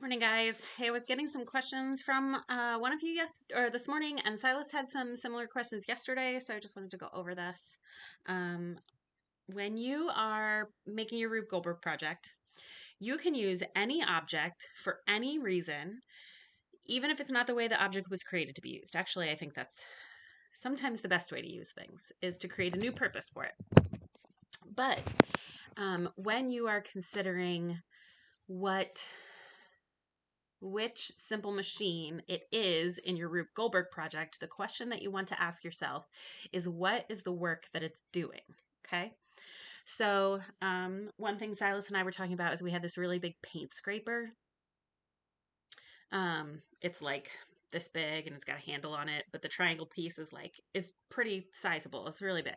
Morning, guys. Hey, I was getting some questions from one of you this morning, and Silas had some similar questions yesterday, so I just wanted to go over this. Um, when you are making your Rube Goldberg project, you can use any object for any reason, even if it's not the way the object was created to be used. Actually, I think that's sometimes the best way to use things is to create a new purpose for it. But when you are considering which simple machine it is in your Rube Goldberg project, the question that you want to ask yourself is, what is the work that it's doing? Okay. So one thing Silas and I were talking about is we had this really big paint scraper. It's like this big and it's got a handle on it, but the triangle piece is pretty sizable. It's really big.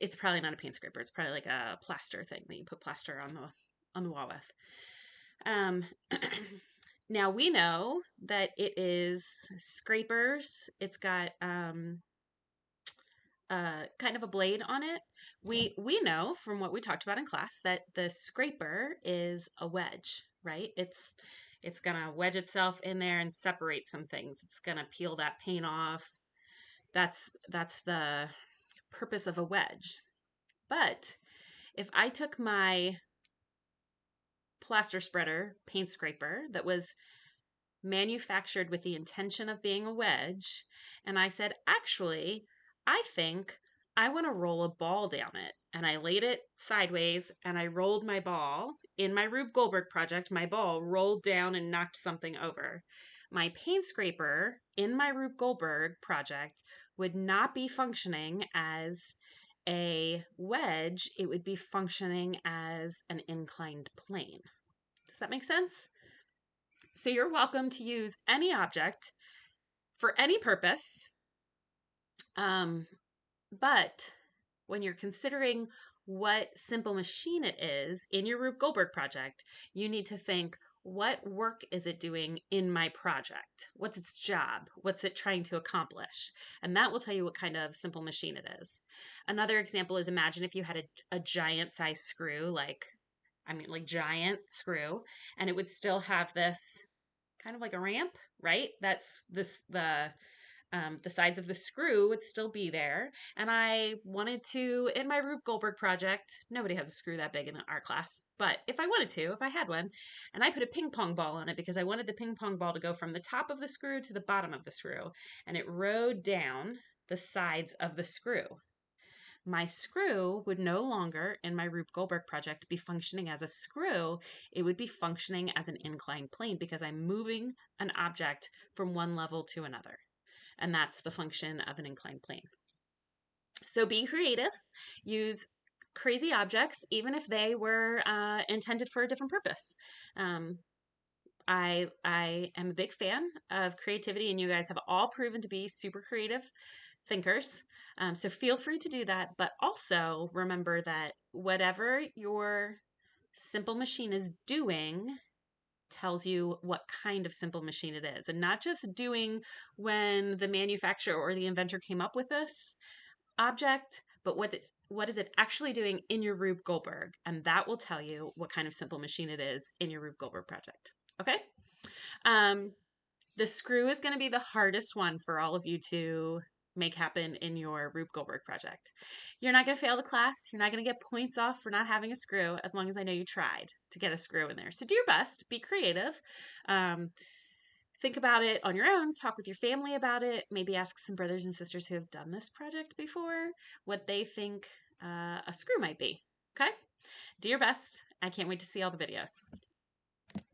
It's probably not a paint scraper. It's probably like a plaster thing that you put plaster on the wall with. Now we know that it is scrapers. It's got kind of a blade on it. We know from what we talked about in class that the scraper is a wedge, right? It's gonna wedge itself in there and separate some things. It's gonna peel that paint off. That's the purpose of a wedge. But if I took my plaster spreader paint scraper that was manufactured with the intention of being a wedge, and I said, actually, I think I want to roll a ball down it. And I laid it sideways and I rolled my ball. In my Rube Goldberg project, my ball rolled down and knocked something over. My paint scraper in my Rube Goldberg project would not be functioning as a wedge, it would be functioning as an inclined plane. Does that make sense? So you're welcome to use any object for any purpose. But when you're considering what simple machine it is in your Rube Goldberg project, you need to think, what work is it doing in my project? What's its job? What's it trying to accomplish? And that will tell you what kind of simple machine it is. Another example is, imagine if you had a giant size screw, like giant screw, and it would still have this kind of like a ramp, right? That's the sides of the screw would still be there. And I wanted to, in my Rube Goldberg project, nobody has a screw that big in our class, but if I wanted to, if I had one, and I put a ping pong ball on it because I wanted the ping pong ball to go from the top of the screw to the bottom of the screw, and it rode down the sides of the screw. My screw would no longer, in my Rube Goldberg project, be functioning as a screw. It would be functioning as an inclined plane because I'm moving an object from one level to another. And that's the function of an inclined plane. So be creative. Use crazy objects, even if they were intended for a different purpose. I am a big fan of creativity, and you guys have all proven to be super creative thinkers. So feel free to do that, but also remember that whatever your simple machine is doing tells you what kind of simple machine it is, and not just doing when the manufacturer or the inventor came up with this object, but what is it actually doing in your Rube Goldberg, and that will tell you what kind of simple machine it is in your Rube Goldberg project. Okay. The screw is going to be the hardest one for all of you to make happen in your Rube Goldberg project. You're not going to fail the class. You're not going to get points off for not having a screw, as long as I know you tried to get a screw in there. So do your best. Be creative. Think about it on your own. Talk with your family about it. Maybe ask some brothers and sisters who have done this project before what they think a screw might be. Okay? Do your best. I can't wait to see all the videos.